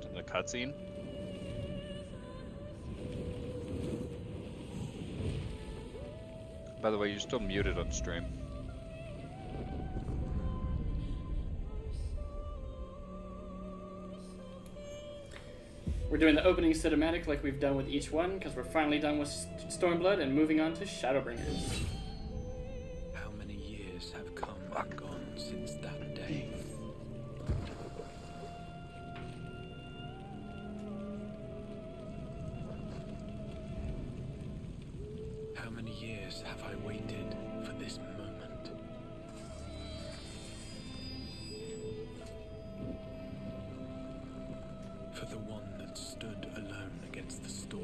to the cutscene. By the way, you're still muted on stream. We're doing the opening cinematic like we've done with each one, because we're finally done with Stormblood and moving on to Shadowbringers. How many years have come and gone since that day? How many years have I waited for this moment? For the one that stood alone against the storm.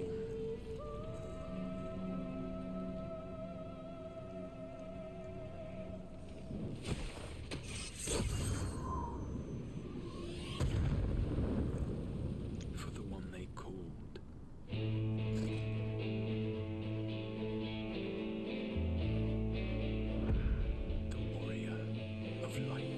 For the one they called. The warrior of light.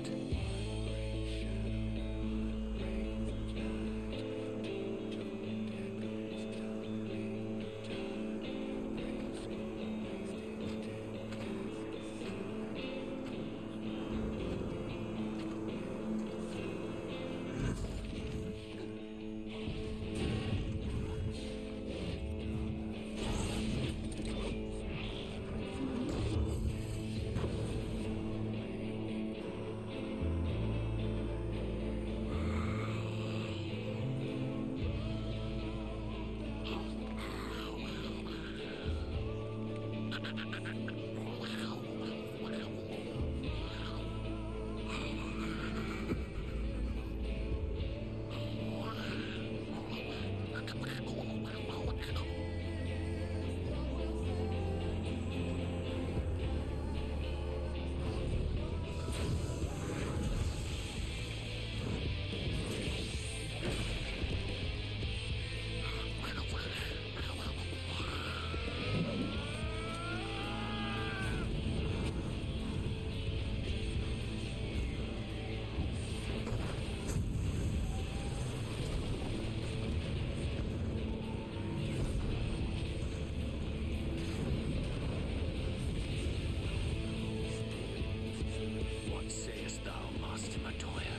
What sayest thou, Master Matoya?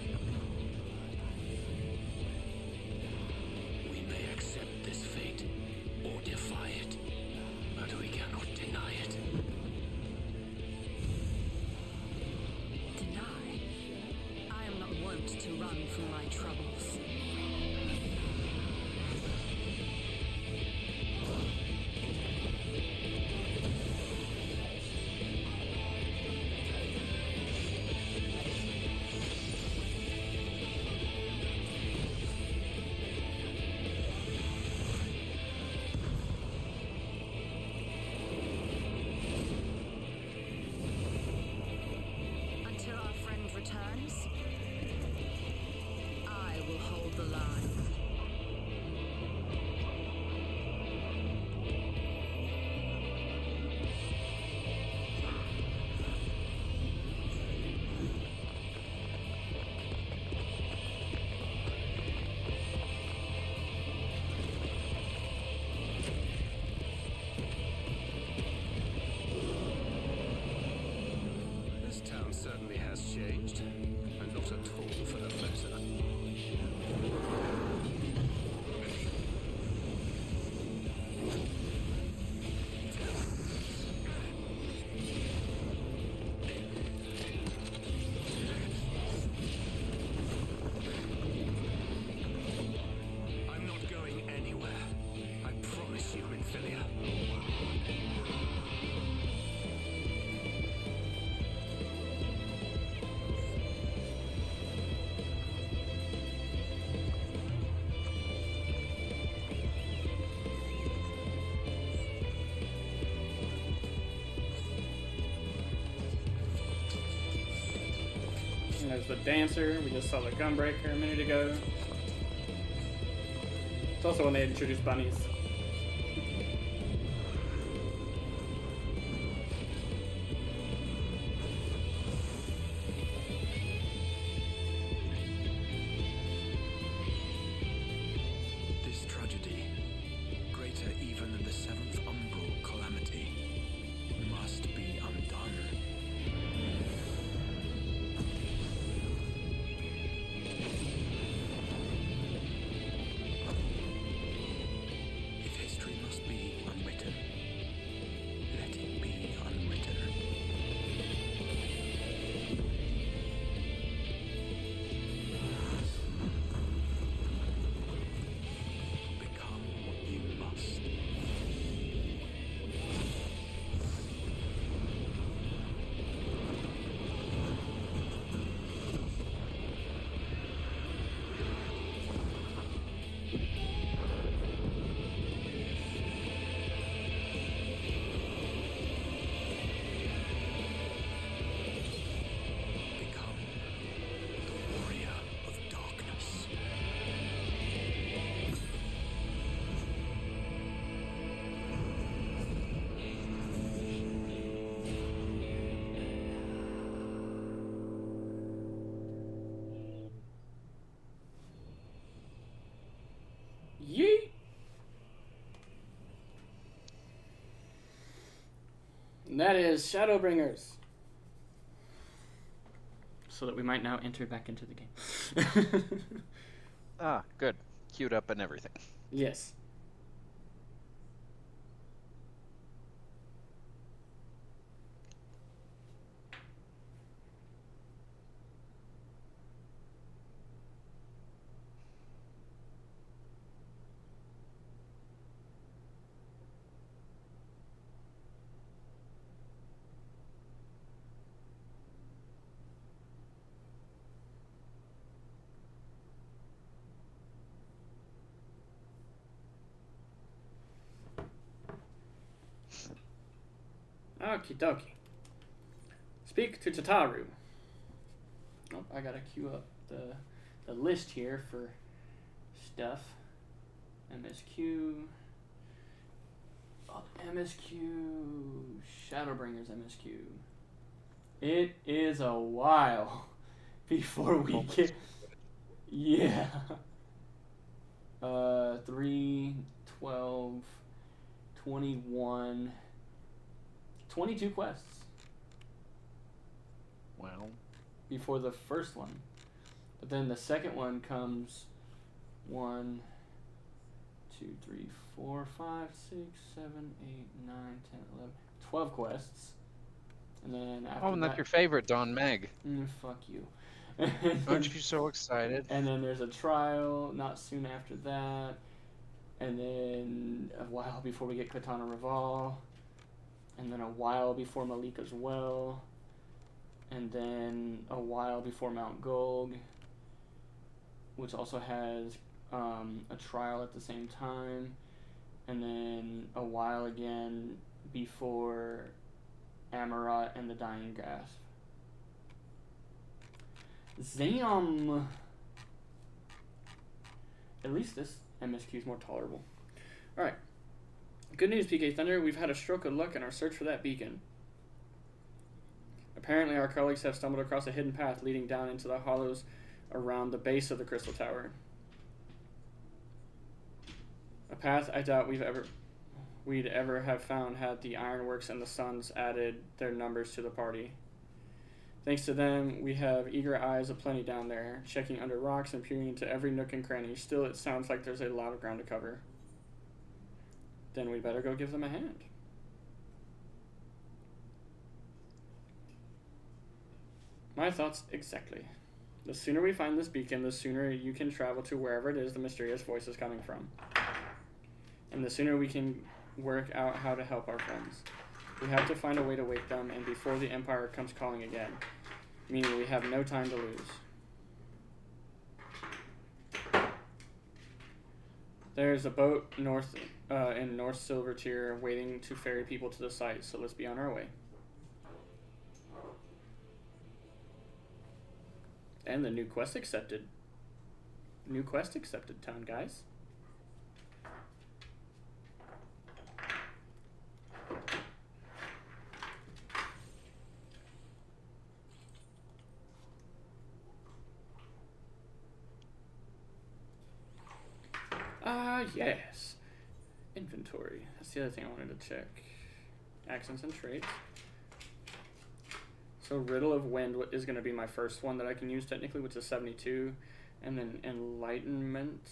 We may accept this fate or defy it, but we cannot deny it. Deny? I am not wont to run from my troubles. Until our friend returns, I will hold the line. This town certainly has changed, and not at all for the better. I'm not going anywhere. I promise you, Minfilia. And there's the dancer. We just saw the gunbreaker a minute ago. It's also when they introduced bunnies. And that is Shadowbringers. So that we might now enter back into the game. Ah, good. Queued up and everything. Yes. Okie dokie. Speak to Tataru. Oh, I gotta queue up the list here for stuff. MSQ. Oh, MSQ. Shadowbringers MSQ. It is a while before we get. Yeah. 3, 12, 21. 22 quests Well, before the first one. But then the second one comes 1, 2, 3, 4, 5, 6, 7, 8, 9, 10, 11, 12 quests. And then after and that, that's your favorite, Don Meg. fuck you. Aren't you so excited? And then there's a trial not soon after that. And then a while before we get Katana Reval. And then a while before Malika's Well. And then a while before Mount Gulg, which also has a trial at the same time. And then a while again before Amarat and the Dying Gasp. Zam! At least this MSQ is more tolerable. Alright. Good news, PK Thunder. We've had a stroke of luck in our search for that beacon. Apparently, our colleagues have stumbled across a hidden path leading down into the hollows around the base of the Crystal Tower. A path I doubt we'd ever have found had the Ironworks and the Suns added their numbers to the party. Thanks to them, we have eager eyes aplenty down there, checking under rocks and peering into every nook and cranny. Still, it sounds like there's a lot of ground to cover. Then we better go give them a hand. My thoughts exactly. The sooner we find this beacon, the sooner you can travel to wherever it is the mysterious voice is coming from. And the sooner we can work out how to help our friends. We have to find a way to wake them, and before the Empire comes calling again. Meaning we have no time to lose. There's a boat in North Silver Tier waiting to ferry people to the site, so let's be on our way. And the new quest accepted. New quest accepted, town guys. Yes. Inventory. That's the other thing I wanted to check. Accents and traits. So Riddle of Wind is going to be my first one that I can use technically, which is 72. And then Enlightenment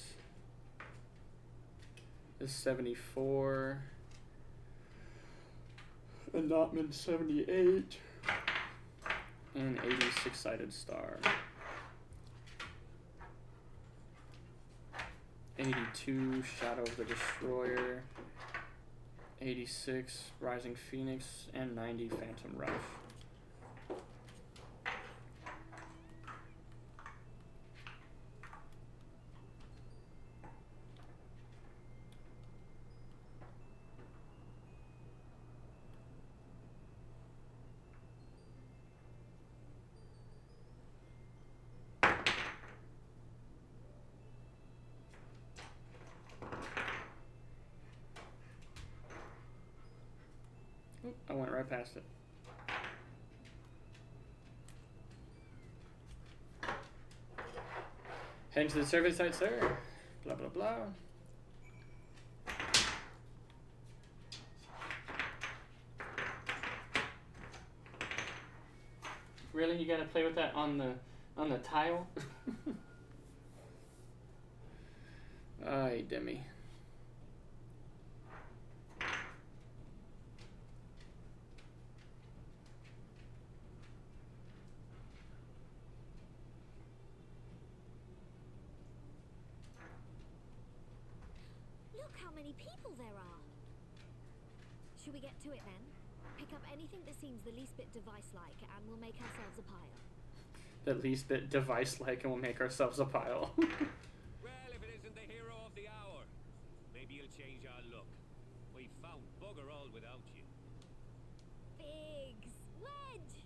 is 74. Allotment 78. And 86-sided star. 82, Shadow of the Destroyer, 86, Rising Phoenix, and 90, Phantom Rush. I went right past it. Heading to the survey site, sir. Blah, blah, blah. Really? You gotta play with that on the tile? Ay, Demi. Look how many people there are. Should we get to it then? Pick up anything that seems the least bit device-like, and we'll make ourselves a pile. The least bit device-like, and we'll make ourselves a pile. Well, if it isn't the hero of the hour, maybe you'll change our look. We found bugger all without you. Biggs! Wedge!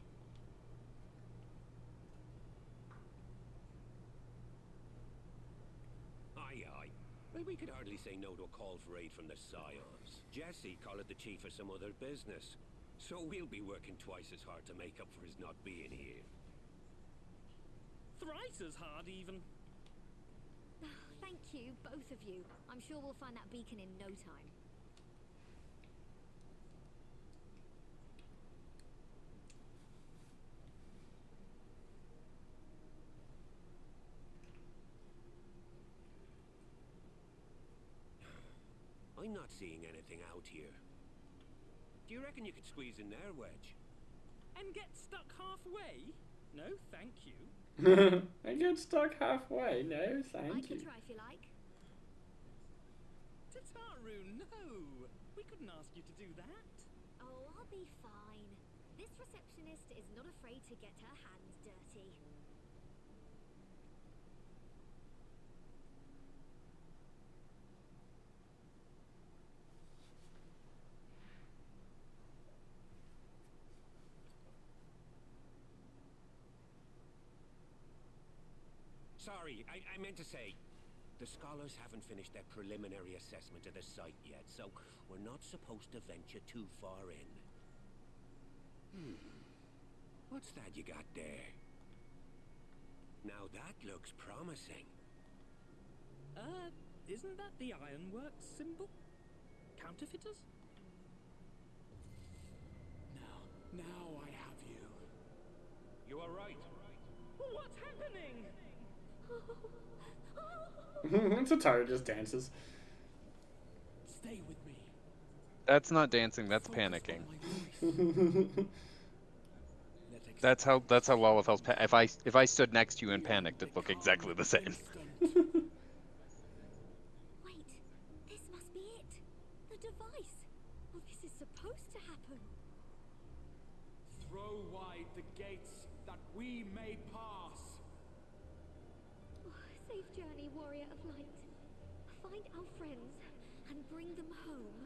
Aye, aye. Well, we could hardly say no to a call for aid from the Scions. Jesse called it the chief of some other business. So we'll be working twice as hard to make up for his not being here. Thrice as hard, even. Thank you, both of you. I'm sure we'll find that beacon in no time. I'm not seeing anything out here. Do you reckon you could squeeze in there, Wedge? And get stuck halfway? No, thank you. I get stuck halfway. No, thank I you. can try if you like. Tataru, no! We couldn't ask you to do that. Oh, I'll be fine. This receptionist is not afraid to get her hands dirty. Sorry, I meant to say, the scholars haven't finished their preliminary assessment of the site yet, so we're not supposed to venture too far in. What's that you got there? Now that looks promising. Isn't that the ironworks symbol? Counterfeiters? Now I have you. You are right. What's happening? Tataru just dances. Stay with me. That's not dancing. That's panicking. Let's That's how Lolithel's if I stood next to you and panicked, it'd look exactly the same. Wait, this must be it. The device. Well, this is supposed to happen. Throw wide the gates that we may pass. Safe journey, warrior of light. Find our friends and bring them home.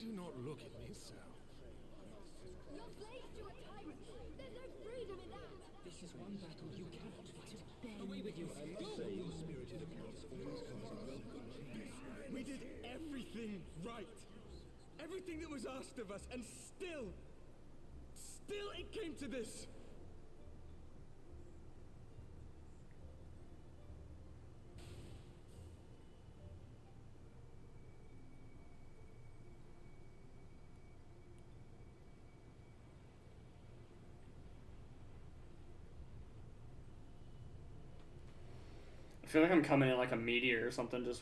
do not look at me so. You're slaves to a tyrant. There's no freedom in that. This is one battle you cannot fight. Away with you. We did everything right. Everything that was asked of us, and still it came to this. I feel like I'm coming in like a meteor or something, just.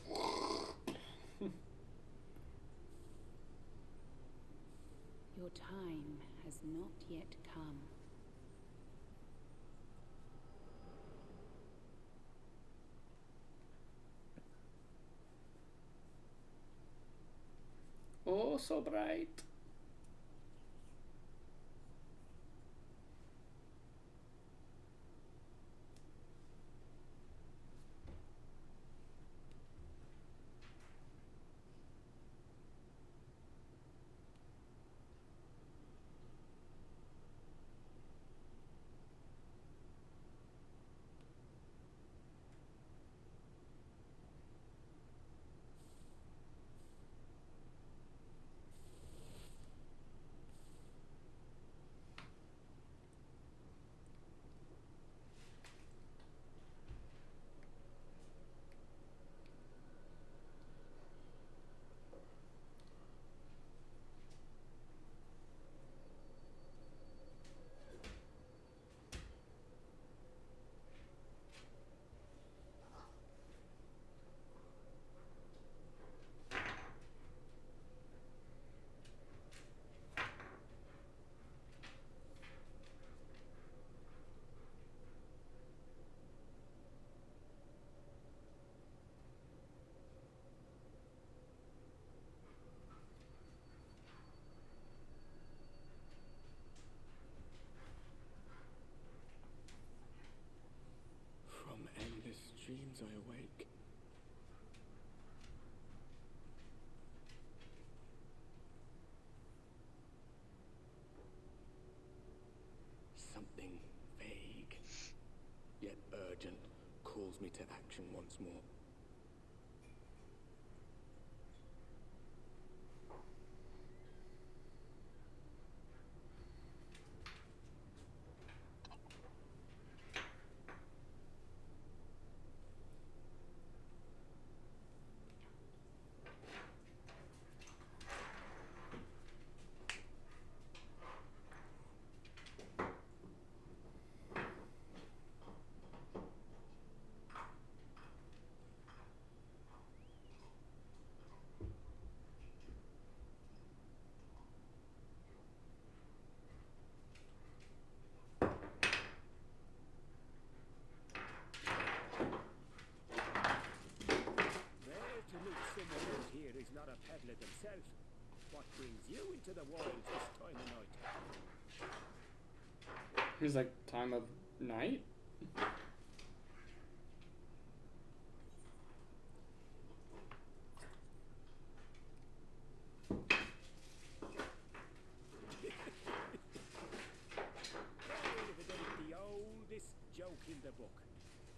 Your time has not yet come. Oh, so bright. action once more. He's not a peddler himself. What brings you into the wilds this time of night? He's like, time of night? The oldest joke in the book.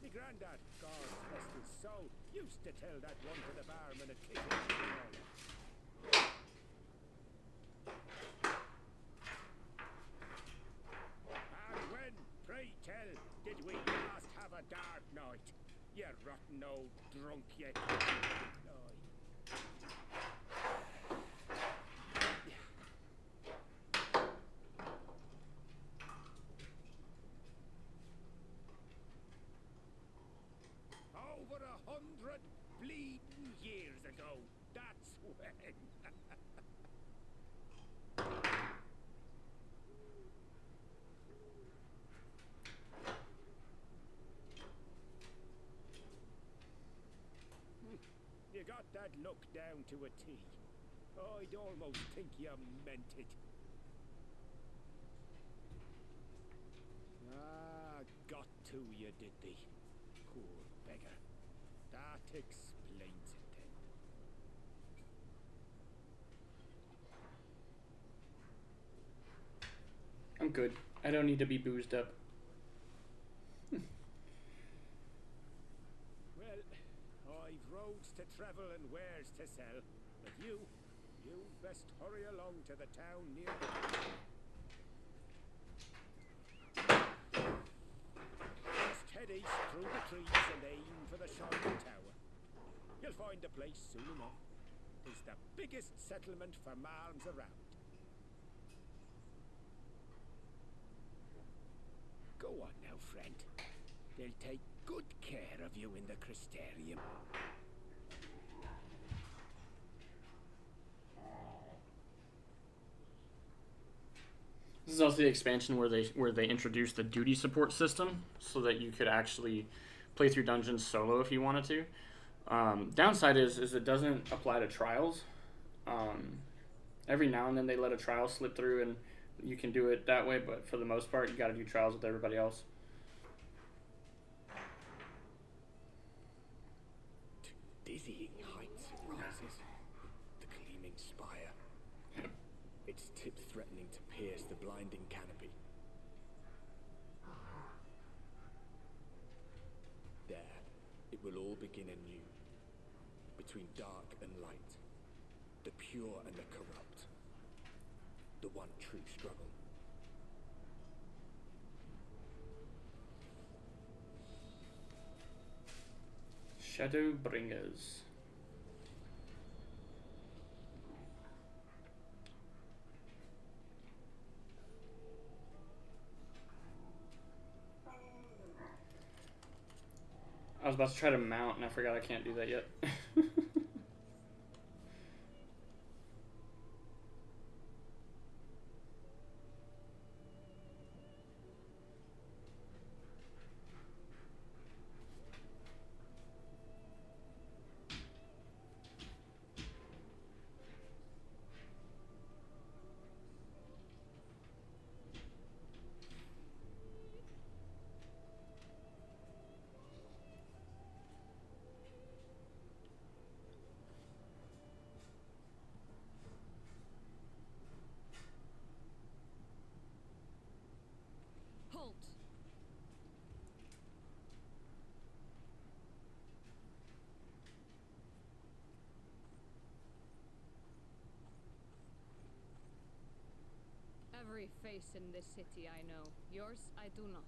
My granddad, God rest his soul, used to tell that one to the barman at Kitchen. And when, pray tell, did we last have a dark night? You rotten old drunk, you. Over 100 bleeding years ago, that's when. You got that look down to a T. I'd almost think you meant it. Ah, got to you, did they? Poor beggar. That explains it then. I'm good. I don't need to be boozed up. Well, I've roads to travel and wares to sell, but you best hurry along to the town near the... Just head east through the trees and aim for the shining tower. You'll find the place soon enough. It's the biggest settlement for malms around. Go on now, friend. They'll take good care of you in the Crystarium. This is also the expansion where they introduced the duty support system, so that you could actually play through dungeons solo if you wanted to. Downside is it doesn't apply to trials. Every now and then they let a trial slip through and you can do it that way, but for the most part you got to do trials with everybody else. Dizzying heights it rises. The gleaming spire. Its tip threatening to pierce the blinding canopy. There, it will all begin anew. Between dark and light. The pure and the corrupt. The one true struggle. Shadowbringers. I was about to try to mount and I forgot I can't do that yet. Every face in this city I know. Yours, I do not.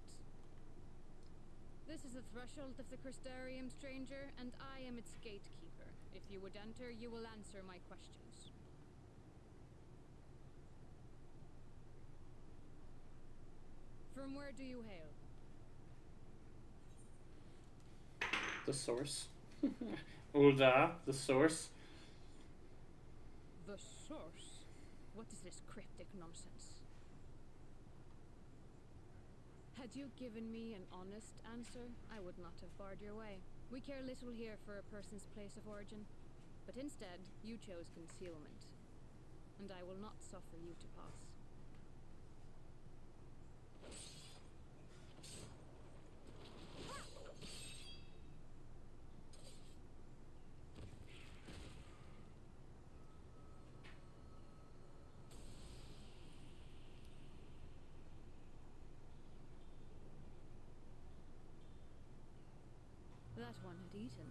This is the threshold of the Crystarium, stranger, and I am its gatekeeper. If you would enter, you will answer my questions. From where do you hail? The source. Ulda, the source. The source? What is this cryptic nonsense? Had you given me an honest answer, I would not have barred your way. We care little here for a person's place of origin. But instead, you chose concealment. And I will not suffer you to pass. That one had eaten.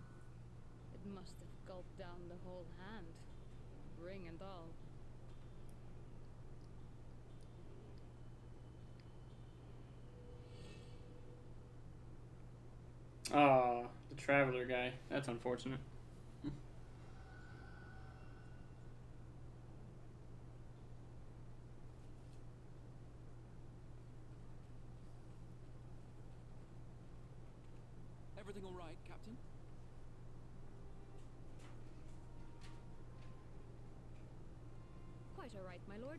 It must have gulped down the whole hand, ring and all. Ah, the traveler guy. That's unfortunate. Everything all right, Captain? Quite all right, my lord.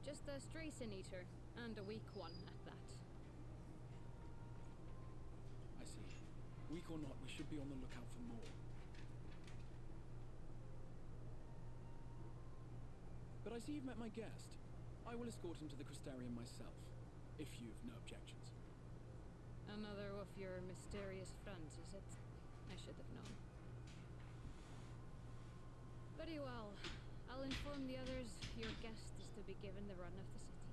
Just a stray sin eater, and a weak one at that. I see. Weak or not, we should be on the lookout for more. But I see you've met my guest. I will escort him to the Crystarium myself, if you've no objections. Another of your mysterious friends, is it? I should have known. Very well. I'll inform the others your guest is to be given the run of the city.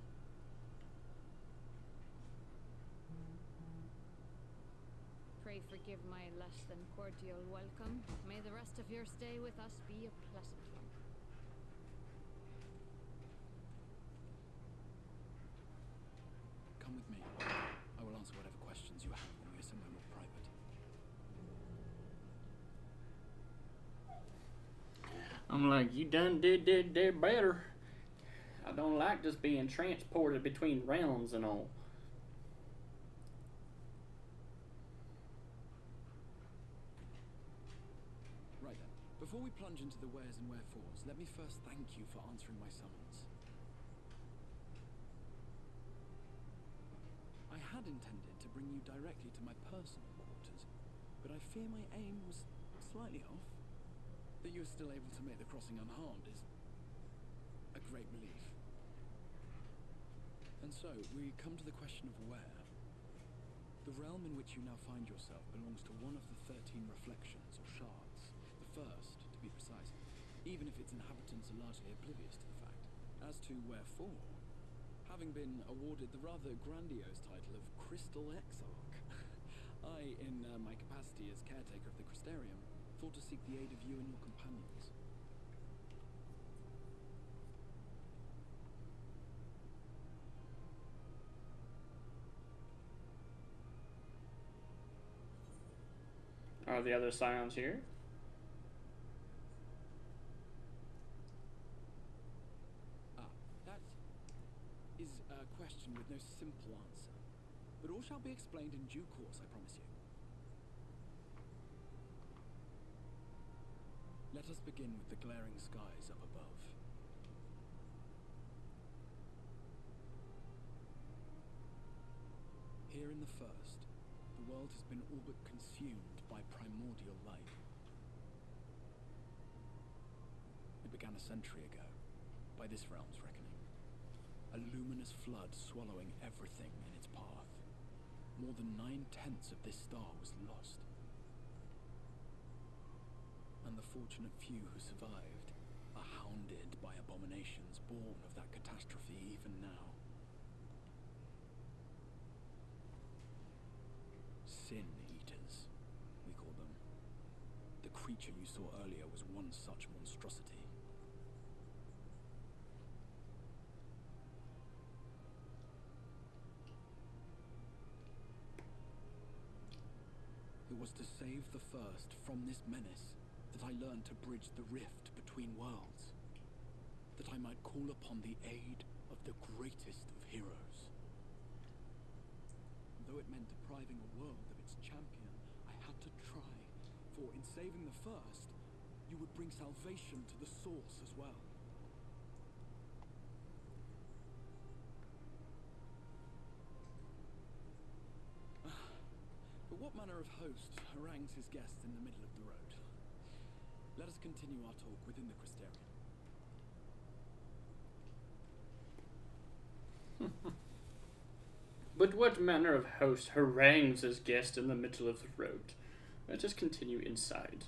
Pray forgive my less than cordial welcome. May the rest of your stay with us be a pleasant one. Come with me. I will answer whatever questions you have when we are somewhere more private. I'm like, you done did better. I don't like just being transported between realms and all. Right then. Before we plunge into the wheres and wherefores, let me first thank you for answering my summons. I had intended to bring you directly to my personal quarters, but I fear my aim was slightly off. That you are still able to make the crossing unharmed is a great relief. And so, we come to the question of where. The realm in which you now find yourself belongs to one of the 13 reflections, or shards. The first, to be precise, even if its inhabitants are largely oblivious to the fact. As to wherefore, having been awarded the rather grandiose title of Crystal Exarch, I, in my capacity as caretaker of the Crystarium, thought to seek the aid of you and your companions. Are the other scions here? That is a question with no simple answer. But all shall be explained in due course, I promise you. Let us begin with the glaring skies up above. Here in the first, the world has been all but consumed by primordial light. It began a century ago, by this realm's reckoning. A luminous flood swallowing everything in its path. More than 9/10 of this star was lost. And the fortunate few who survived are hounded by abominations born of that catastrophe even now. Sin Eaters, we call them. The creature you saw earlier was one such monstrosity. was to save the First from this menace that I learned to bridge the rift between worlds. That I might call upon the aid of the greatest of heroes. Though it meant depriving a world of its champion, I had to try. For in saving the First, you would bring salvation to the source as well. But what manner of host harangues his guests in the middle of the road? Let us continue our talk within the Crystarium. But what manner of host harangues his guest in the middle of the road? Let us continue inside.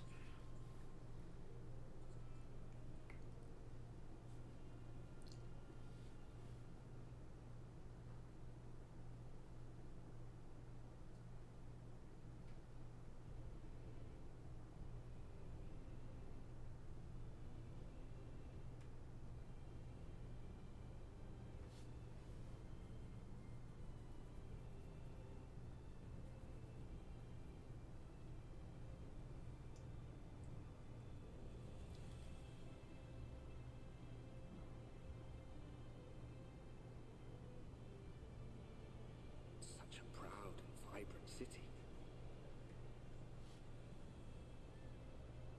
Such a proud and vibrant city.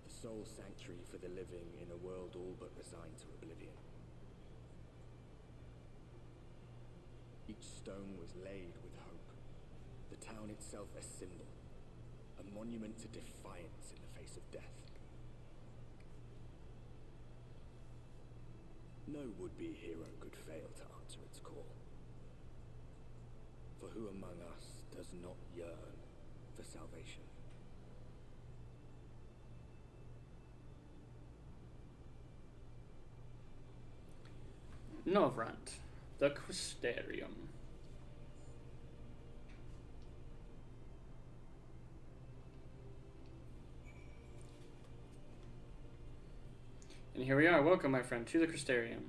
The sole sanctuary for the living in a world all but resigned to oblivion. Each stone was laid with hope. The town itself a symbol, a monument to defiance in the face of death. No would-be hero could fail to answer its call. For who among us does not yearn for salvation? Novrant, the Crystarium. And here we are. Welcome, my friend, to the Crystarium.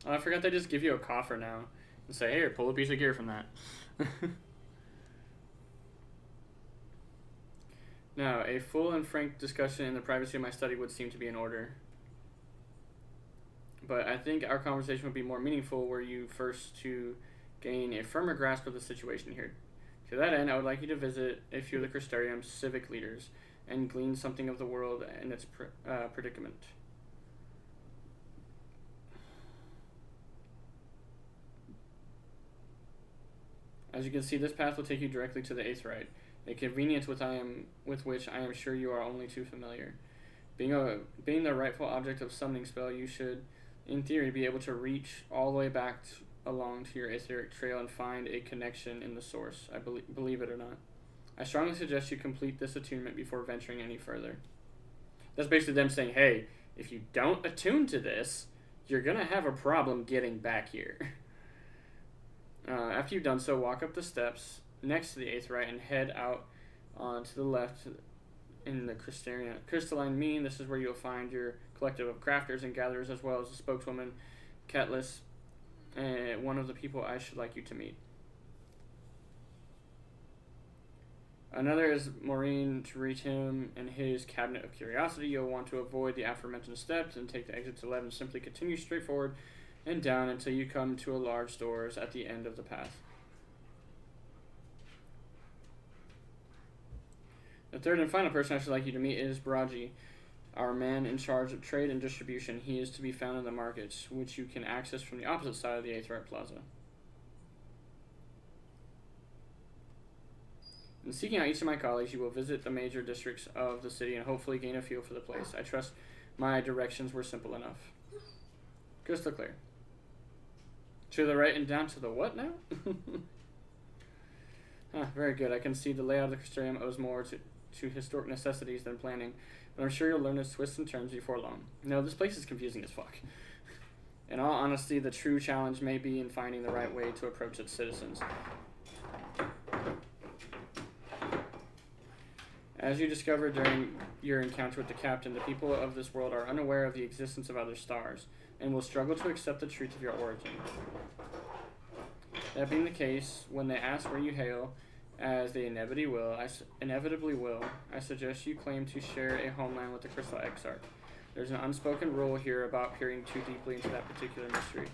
Oh, I forgot they just give you a coffer now and say, "Here, pull a piece of gear from that." Now, a full and frank discussion in the privacy of my study would seem to be in order. But I think our conversation would be more meaningful were you first to gain a firmer grasp of the situation here. To that end, I would like you to visit a few of the Crystarium's civic leaders and glean something of the world and its predicament. As you can see, this path will take you directly to the Aetheryte, a convenience with which I am sure you are only too familiar. Being the rightful object of summoning spell, you should, in theory, be able to reach all the way back along to your etheric trail and find a connection in the source. I believe it or not. I strongly suggest you complete this attunement before venturing any further. That's basically them saying, hey, if you don't attune to this, you're going to have a problem getting back here. After you've done so, walk up the steps next to the Aetheryte and head out to the left in the crystalline mean. This is where you'll find your collective of crafters and gatherers, as well as the spokeswoman, Catelys, one of the people I should like you to meet. Another is Maureen. To reach him and his cabinet of curiosity, you'll want to avoid the aforementioned steps and take the exits 11. Simply continue straight forward and down until you come to a large doors at the end of the path. The third and final person I should like you to meet is Baraji, our man in charge of trade and distribution. He is to be found in the markets, which you can access from the opposite side of the Aetheryte Plaza. In seeking out each of my colleagues, you will visit the major districts of the city and hopefully gain a feel for the place. I trust my directions were simple enough. Crystal clear. To the right and down to the what now? Very good. I can see the layout of the Crystarium owes more to historic necessities than planning, but I'm sure you'll learn its twists and turns before long. No, this place is confusing as fuck. In all honesty, the true challenge may be in finding the right way to approach its citizens. As you discovered during your encounter with the captain, the people of this world are unaware of the existence of other stars. and will struggle to accept the truth of your origin. That being the case, when they ask where you hail, as they inevitably will, I suggest you claim to share a homeland with the Crystal Exarch. There's an unspoken rule here about peering too deeply into that particular mystery.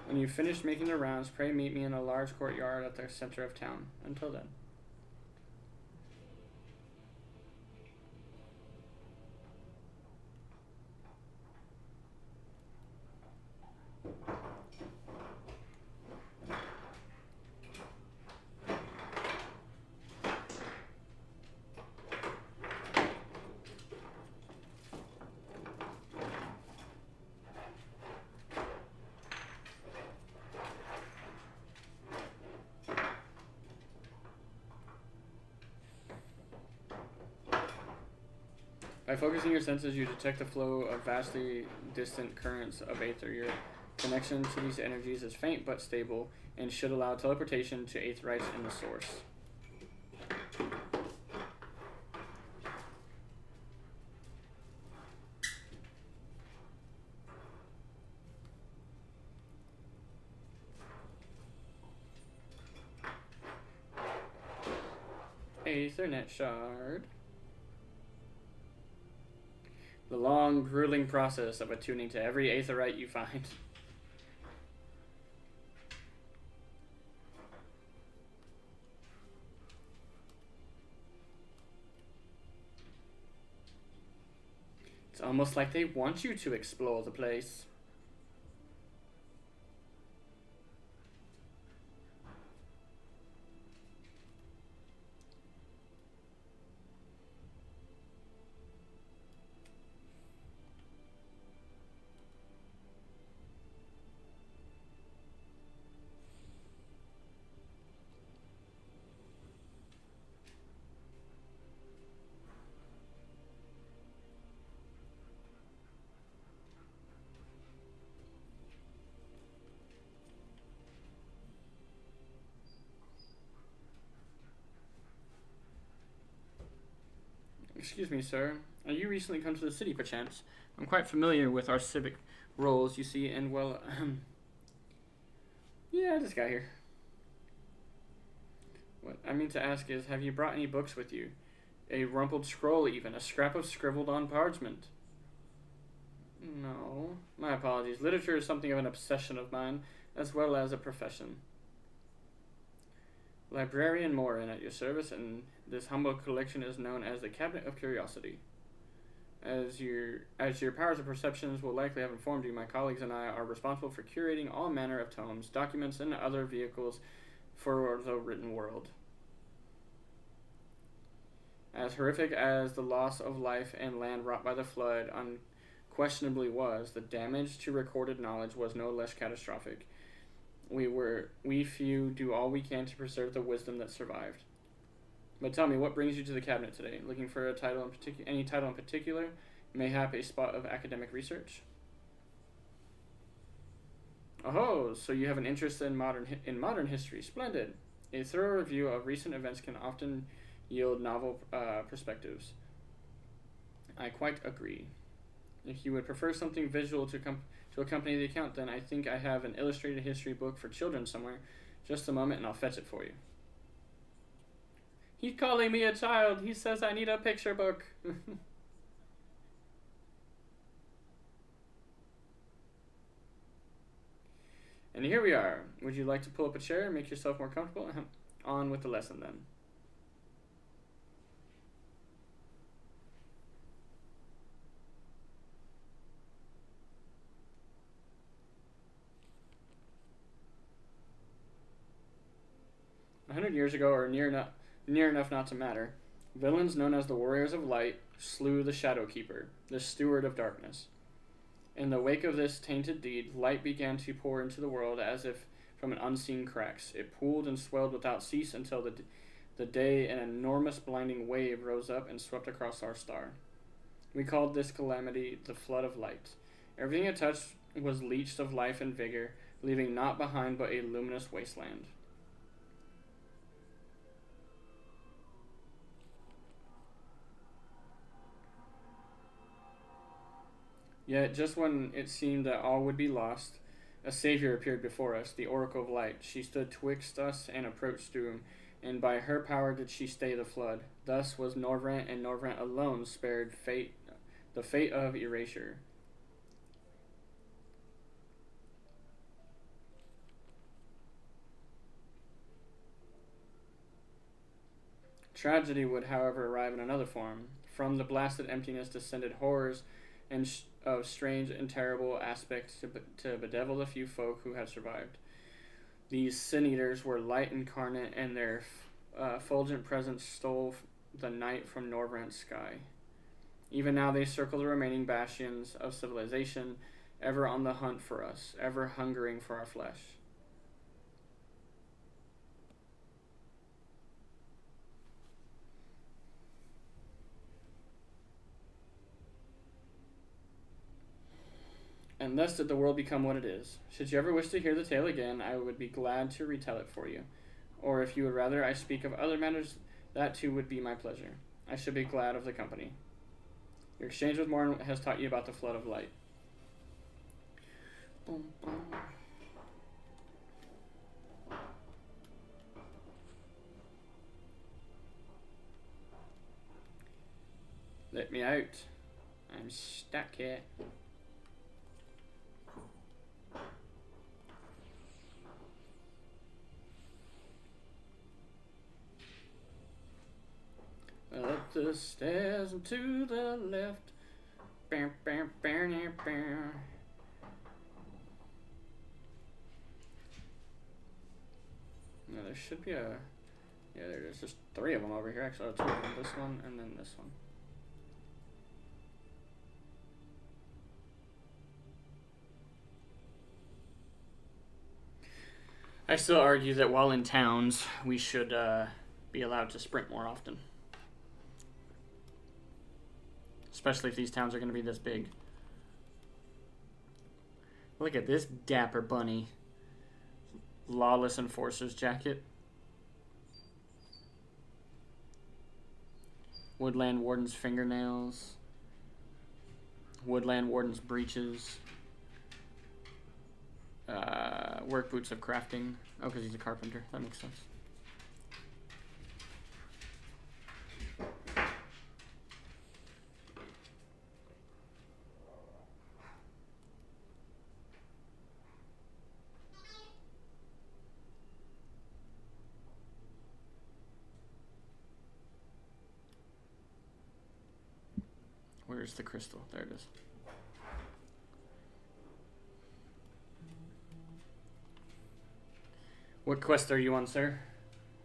When you've finished making the rounds, pray meet me in a large courtyard at the center of town. Until then. By focusing your senses, you detect the flow of vastly distant currents of aether. Your connection to these energies is faint but stable and should allow teleportation to aetherites in the source. Aethernet shard. The long, grueling process of attuning to every aetherite you find. It's almost like they want you to explore the place. Excuse me, sir. Are you recently come to the city, perchance? I'm quite familiar with our civic roles, you see, and well, yeah, I just got here. What I mean to ask is, have you brought any books with you? A rumpled scroll even, a scrap of scribbled on parchment. No, my apologies. Literature is something of an obsession of mine, as well as a profession. Librarian Morin at your service, and this humble collection is known as the Cabinet of Curiosity. As your powers of perceptions will likely have informed you, my colleagues and I are responsible for curating all manner of tomes, documents, and other vehicles for the written world. As horrific as the loss of life and land wrought by the flood unquestionably was, the damage to recorded knowledge was no less catastrophic. We few do all we can to preserve the wisdom that survived. But tell me, what brings you to the cabinet today? Looking for a title in any title in particular? Mayhap a spot of academic research? Oh, so you have an interest in modern history. Splendid. A thorough review of recent events can often yield novel perspectives. I quite agree. If you would prefer something visual to accompany the account, then I think I have an illustrated history book for children somewhere. Just a moment and I'll fetch it for you. He's calling me a child. He says I need a picture book. And here we are. Would you like to pull up a chair and make yourself more comfortable? On with the lesson then. Years ago, or near enough not to matter, villains known as the Warriors of Light slew the Shadow Keeper, the Steward of Darkness. In the wake of this tainted deed, light began to pour into the world as if from an unseen cracks. It pooled and swelled without cease until the day an enormous blinding wave rose up and swept across our star. We called this calamity the Flood of Light. Everything it touched was leached of life and vigor, leaving naught behind but a luminous wasteland. Yet, just when it seemed that all would be lost, a savior appeared before us, the Oracle of Light. She stood twixt us and approached doom, and by her power did she stay the flood. Thus was Norvrant, and Norvrant alone spared the fate of erasure. Tragedy would, however, arrive in another form. From the blasted emptiness descended horrors and of strange and terrible aspects to bedevil the few folk who had survived. These sin-eaters were light incarnate, and their fulgent presence stole the night from Norvrant's sky. Even now they circle the remaining bastions of civilization, ever on the hunt for us, ever hungering for our flesh. And thus did the world become what it is. Should you ever wish to hear the tale again, I would be glad to retell it for you. Or if you would rather I speak of other matters, that too would be my pleasure. I should be glad of the company. Your exchange with Morn has taught you about the flood of light. Boom, boom. Let me out. I'm stuck here. Up the stairs and to the left. Bam, bam, bam, bam, bam. Now there should be a... Yeah, there's just 3 of them over here. Actually, 2 of them. This one and then this one. I still argue that while in towns, we should be allowed to sprint more often. Especially if these towns are going to be this big. Look at this dapper bunny. Lawless Enforcer's jacket. Woodland Warden's fingernails. Woodland Warden's breeches. Work boots of crafting. Oh, because he's a carpenter. That makes sense. Where's the crystal? There it is. What quest are you on, sir?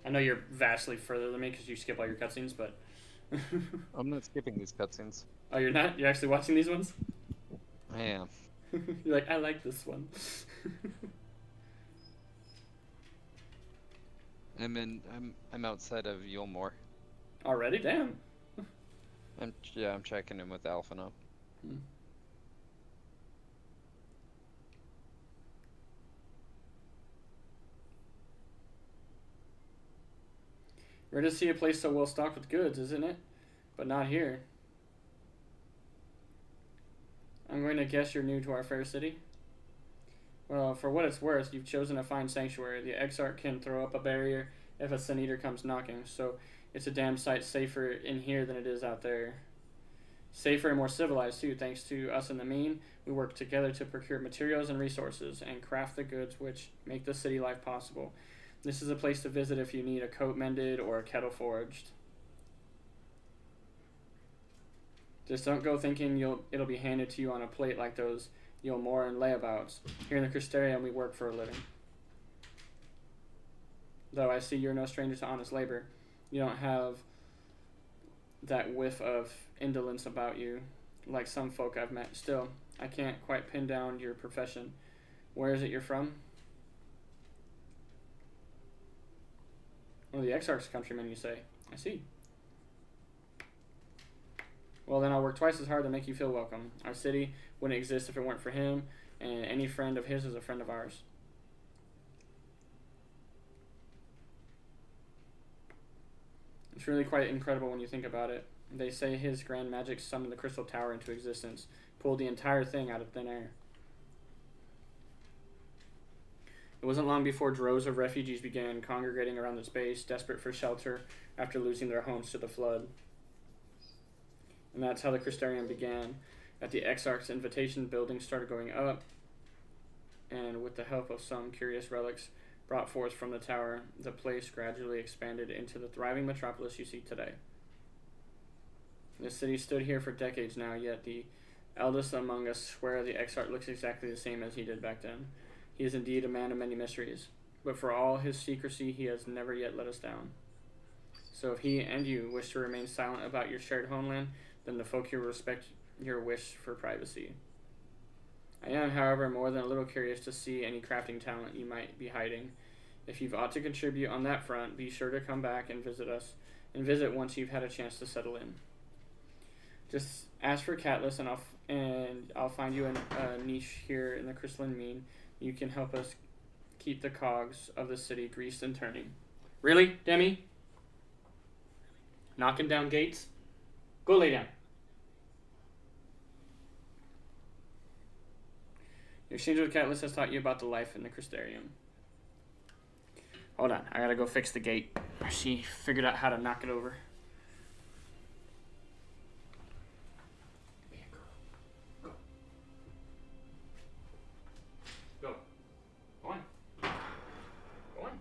I know you're vastly further than me because you skip all your cutscenes, but... I'm not skipping these cutscenes. Oh, you're not? You're actually watching these ones? I am. You're like, I like this one. I'm outside of Yulmore. Already? Damn. I'm checking in with Alpha now. Rare to see a place so well stocked with goods, isn't it? But not here. I'm going to guess you're new to our fair city. Well, for what it's worth, you've chosen a fine sanctuary. The Exarch can throw up a barrier if a Sin Eater comes knocking, so it's a damn sight safer in here than it is out there. Safer and more civilized, too, thanks to us in the mean. We work together to procure materials and resources and craft the goods which make the city life possible. This is a place to visit if you need a coat mended or a kettle forged. Just don't go thinking it'll be handed to you on a plate like those Yulmoran layabouts. Here in the Crystarium, we work for a living. Though I see you're no stranger to honest labor. You don't have that whiff of indolence about you, like some folk I've met. Still, I can't quite pin down your profession. Where is it you're from? One of the Exarch's countrymen, you say. I see. Well, then I'll work twice as hard to make you feel welcome. Our city wouldn't exist if it weren't for him, and any friend of his is a friend of ours. It's really quite incredible when you think about it. They say his grand magic summoned the Crystal Tower into existence, pulled the entire thing out of thin air. It wasn't long before droves of refugees began congregating around this base, desperate for shelter after losing their homes to the flood. And that's how the Crystarium began. At the Exarch's invitation, buildings started going up, and with the help of some curious relics brought forth from the tower, the place gradually expanded into the thriving metropolis you see today. The city stood here for decades now, yet the eldest among us swear the Exarch looks exactly the same as he did back then. He is indeed a man of many mysteries, but for all his secrecy, he has never yet let us down. So if he and you wish to remain silent about your shared homeland, then the folk here respect your wish for privacy. I am, however, more than a little curious to see any crafting talent you might be hiding. If you've ought to contribute on that front, be sure to come back and visit us, and visit once you've had a chance to settle in. Just ask for Catless, and I'll find you a niche here in the crystalline mean. You can help us keep the cogs of the city greased and turning. Really, Demi? Knocking down gates? Go lay down. Your exchange with Catless has taught you about the life in the Crystarium. Hold on, I gotta go fix the gate. She figured out how to knock it over. Go. Go on. Go on.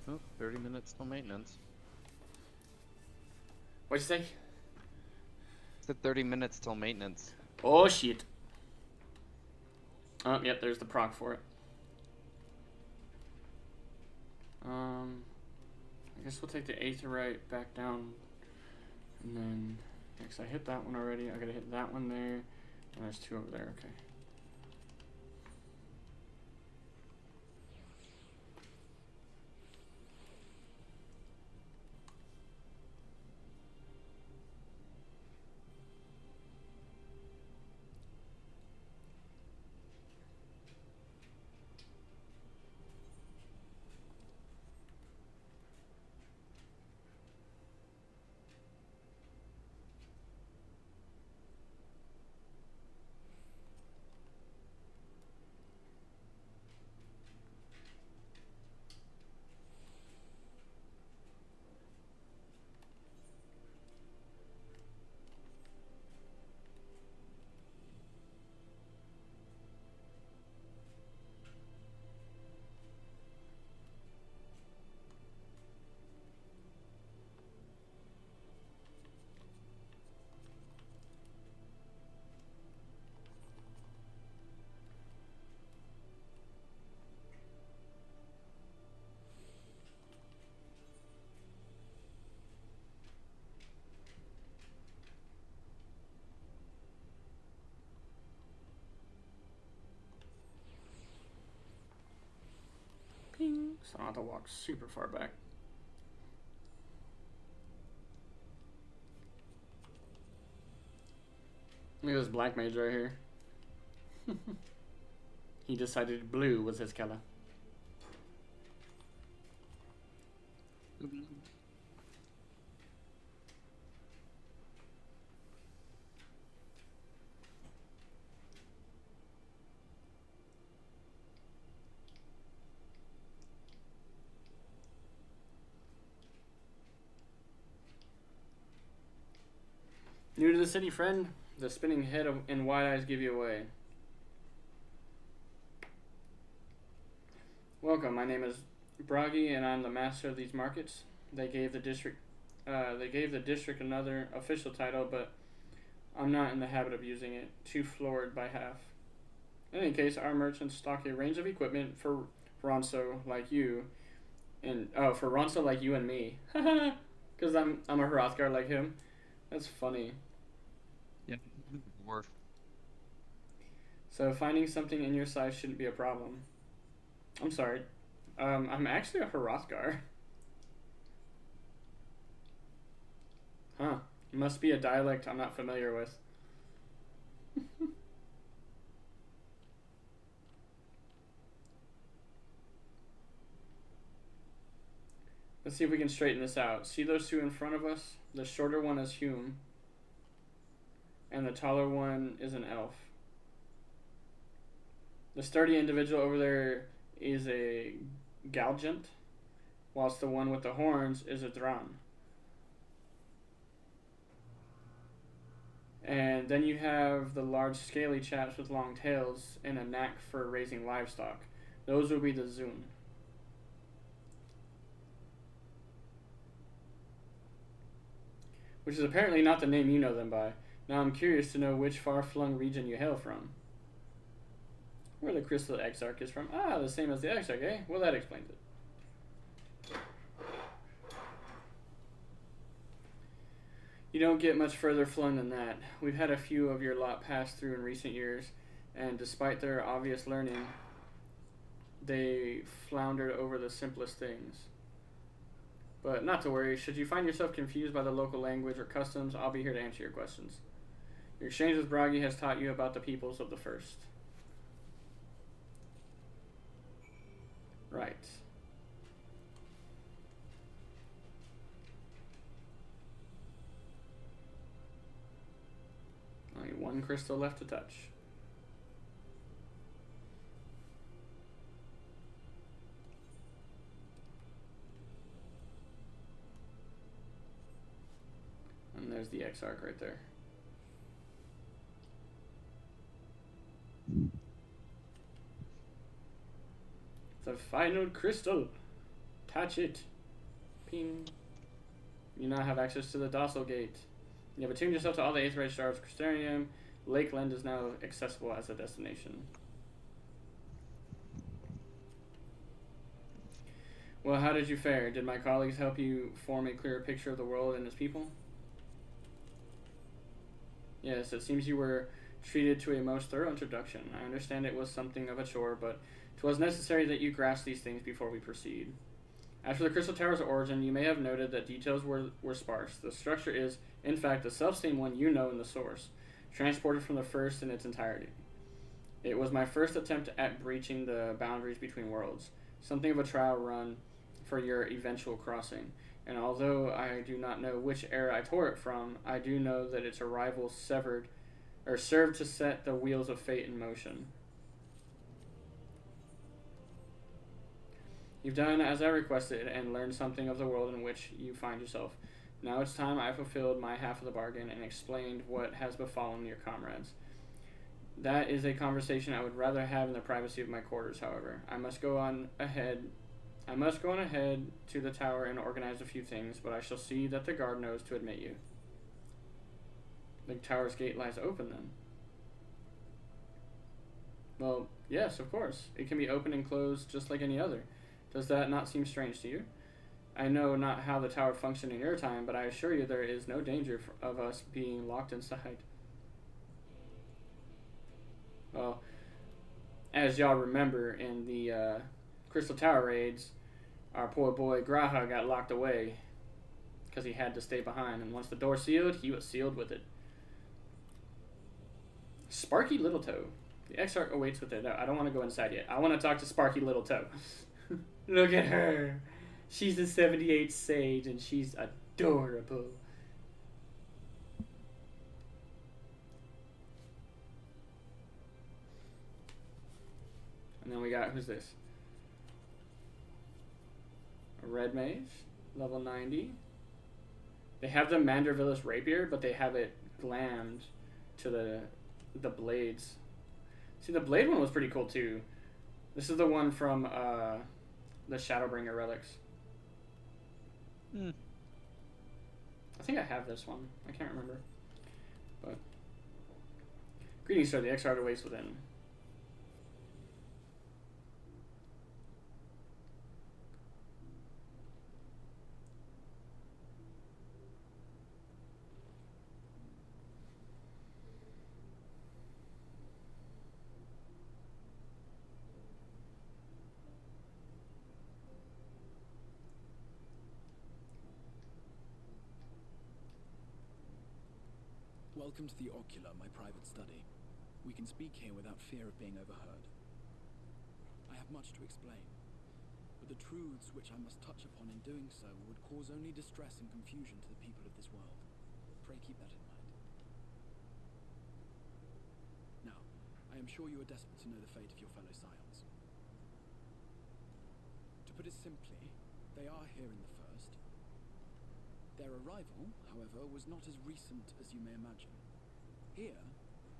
Oh, 30 minutes till maintenance. What'd you say? Said 30 minutes till maintenance. Oh, shit. Oh, yep, there's the proc for it. I guess we'll take the Aetheryte back down. And then, because I hit that one already, I gotta hit that one there. And there's two over there, okay. Ping. So I don't have to walk super far back. Look at this black mage right here. He decided blue was his color. New to the city, friend? The spinning head and wide eyes give you away. Welcome, my name is Bragi, and I'm the master of these markets. They gave the district another official title, but I'm not in the habit of using it. Too floored by half. In any case, our merchants stock a range of equipment for Ronso like you, and for Ronso like you and me, because I'm a Hrothgar like him. That's funny. Yeah, dwarf. So finding something in your size shouldn't be a problem. I'm sorry. I'm actually a Hrothgar. Huh. Must be a dialect I'm not familiar with. Let's see if we can straighten this out. See those two in front of us? The shorter one is Hume, and the taller one is an elf. The sturdy individual over there is a Galgant, whilst the one with the horns is a Dran. And then you have the large scaly chaps with long tails and a knack for raising livestock. Those would be the Zun. Which is apparently not the name you know them by. Now I'm curious to know which far-flung region you hail from. Where the Crystal Exarch is from. Ah, the same as the Exarch, eh? Well, that explains it. You don't get much further flung than that. We've had a few of your lot pass through in recent years, and despite their obvious learning, they floundered over the simplest things. But not to worry, should you find yourself confused by the local language or customs, I'll be here to answer your questions. Your exchange with Bragi has taught you about the peoples of the First. Right. Only one crystal left to touch. And there's the Exarch right there. The final crystal. Touch it. Ping. You now have access to the Docile Gate. You have attuned yourself to all the Aetheryte shards of Crystarium. Lakeland is now accessible as a destination. Well, how did you fare? Did my colleagues help you form a clearer picture of the world and its people? Yes, it seems you were treated to a most thorough introduction. I understand it was something of a chore, but 'twas necessary that you grasp these things before we proceed. As for the Crystal Tower's origin, you may have noted that details were sparse. The structure is, in fact, the self-same one you know in the source, transported from the First in its entirety. It was my first attempt at breaching the boundaries between worlds, something of a trial run for your eventual crossing. And although I do not know which era I tore it from, I do know that its arrival served to set the wheels of fate in motion. You've done as I requested and learned something of the world in which you find yourself. Now it's time I fulfilled my half of the bargain and explained what has befallen your comrades. That is a conversation I would rather have in the privacy of my quarters, however. I must go on ahead to the tower and organize a few things, but I shall see that the guard knows to admit you. The tower's gate lies open, then. Well, yes, of course. It can be opened and closed just like any other. Does that not seem strange to you? I know not how the tower functioned in your time, but I assure you there is no danger of us being locked inside. Well, as y'all remember in the Crystal Tower raids, our poor boy Graha got locked away because he had to stay behind, and once the door sealed, he was sealed with it. Sparky Littletoe. The Exarch awaits with it. No, I don't want to go inside yet. I want to talk to Sparky Littletoe. Look at her. She's a 78 sage, and she's adorable. And then we got, who's this? A red mage, level 90. They have the Mandervillas rapier, but they have it glammed to the blades. See, the blade one was pretty cool too. This is the one from the Shadowbringer relics. I think I have this one. I can't remember. But greetings, sir. The Exarch awaits within. Welcome to the Ocular, my private study. We can speak here without fear of being overheard. I have much to explain, but the truths which I must touch upon in doing so would cause only distress and confusion to the people of this world. Pray keep that in mind. Now, I am sure you are desperate to know the fate of your fellow scions. To put it simply, they are here in the first. Their arrival, however, was not as recent as you may imagine. Here,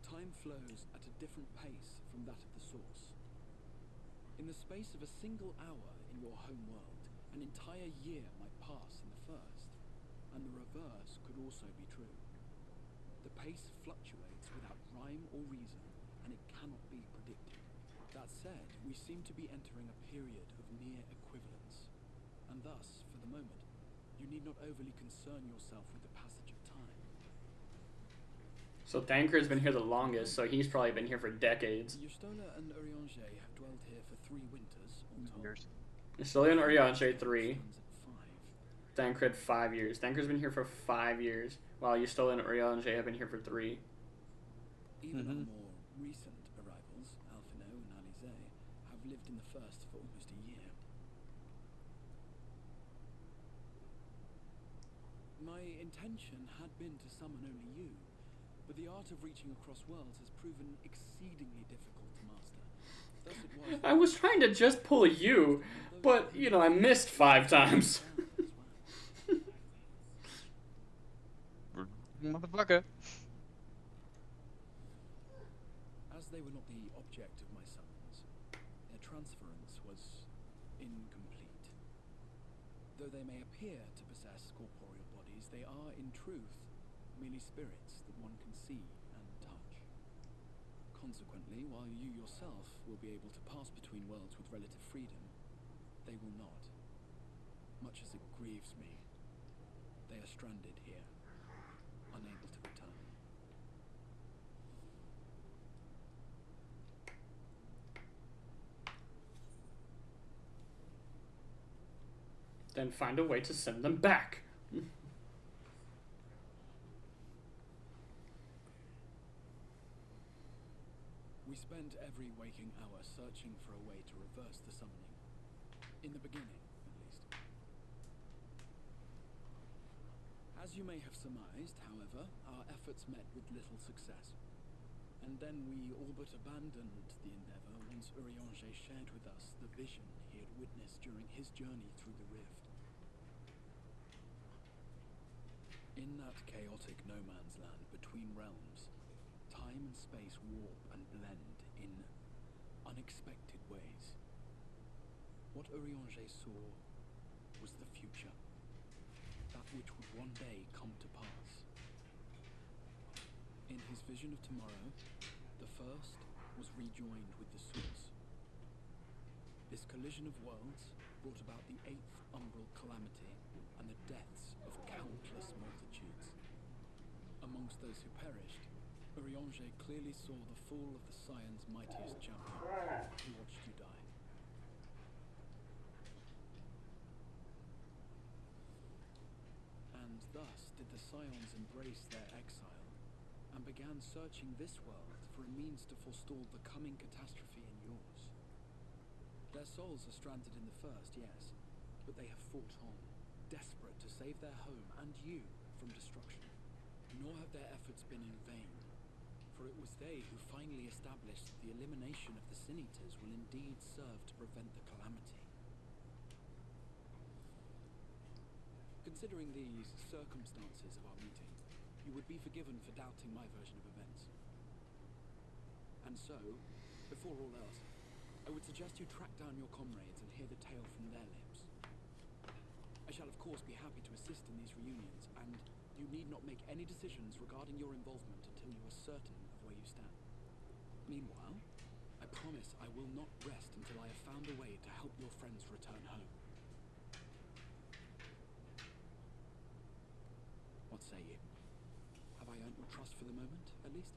time flows at a different pace from that of the source. In the space of a single hour in your home world, an entire year might pass in the first, and the reverse could also be true. The pace fluctuates without rhyme or reason, and it cannot be predicted. That said, we seem to be entering a period of near equivalence, and thus, for the moment, you need not overly concern yourself with the passage of time. So Thancred's been here the longest, so he's probably been here for decades. Yustola and Urianger have dwelled here for 3 winters, all told. Years. Yustola and Urianger 3. Stands at 5. Thancred 5 years. Thancred's been here for 5 years, while Yustola and Urianger have been here for 3. Even our more recent arrivals, Alphino and Alize, have lived in the first for almost a year. My intention had been to summon only you, but the art of reaching across worlds has proven exceedingly difficult to master. Thus it was I was trying to just pull you, but, you know, I missed 5 times. Motherfucker. As they were not the object of my summons, their transference was incomplete. Though they may appear to possess corporeal bodies, they are, in truth, merely spirits that one can see and touch. Consequently, while you yourself will be able to pass between worlds with relative freedom, they will not. Much as it grieves me, they are stranded here, unable to return. Then find a way to send them back. We spent every waking hour searching for a way to reverse the summoning. In the beginning, at least. As you may have surmised, however, our efforts met with little success. And then we all but abandoned the endeavor once Urianger shared with us the vision he had witnessed during his journey through the rift. In that chaotic no-man's land between realms, time and space warp and blend in unexpected ways. What Urianger saw was the future, that which would one day come to pass. In his vision of tomorrow, the first was rejoined with the source. This collision of worlds brought about the 8th umbral calamity and the deaths of countless multitudes. Amongst those who perished, Urianger clearly saw the fall of the Scion's mightiest champion. He watched you die. And thus did the Scions embrace their exile, and began searching this world for a means to forestall the coming catastrophe in yours. Their souls are stranded in the first, yes, but they have fought on, desperate to save their home and you from destruction. Nor have their efforts been in vain, for it was they who finally established that the elimination of the Sin Eaters will indeed serve to prevent the calamity. Considering these circumstances of our meeting, you would be forgiven for doubting my version of events. And so, before all else, I would suggest you track down your comrades and hear the tale from their lips. I shall of course be happy to assist in these reunions, and you need not make any decisions regarding your involvement until you are certain of where you stand. Meanwhile, I promise I will not rest until I have found a way to help your friends return home. What say you? Have I earned your trust for the moment, at least?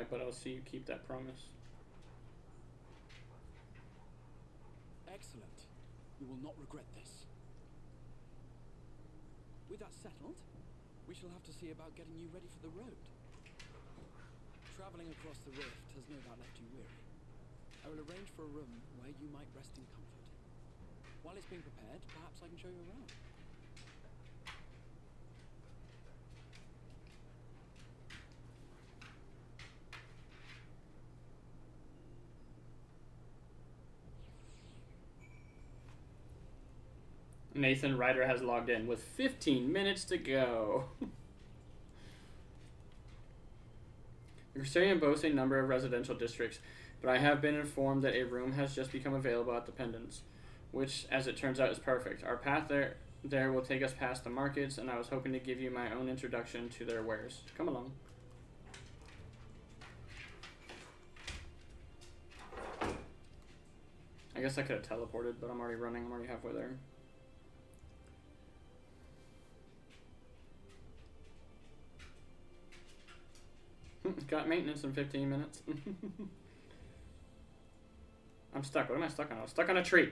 right, but I'll see you keep that promise. Excellent. You will not regret this. With that settled, we shall have to see about getting you ready for the road. Travelling across the rift has no doubt left you weary. I will arrange for a room where you might rest in comfort. While it's being prepared, perhaps I can show you around. Nathan Ryder has logged in with 15 minutes to go. The Crustarian boasts a number of residential districts, but I have been informed that a room has just become available at the Pendants, which, as it turns out, is perfect. Our path there will take us past the markets, and I was hoping to give you my own introduction to their wares. Come along. I guess I could have teleported, but I'm already running. I'm already halfway there. Got maintenance in 15 minutes. I'm stuck. What am I stuck on? I was stuck on a tree.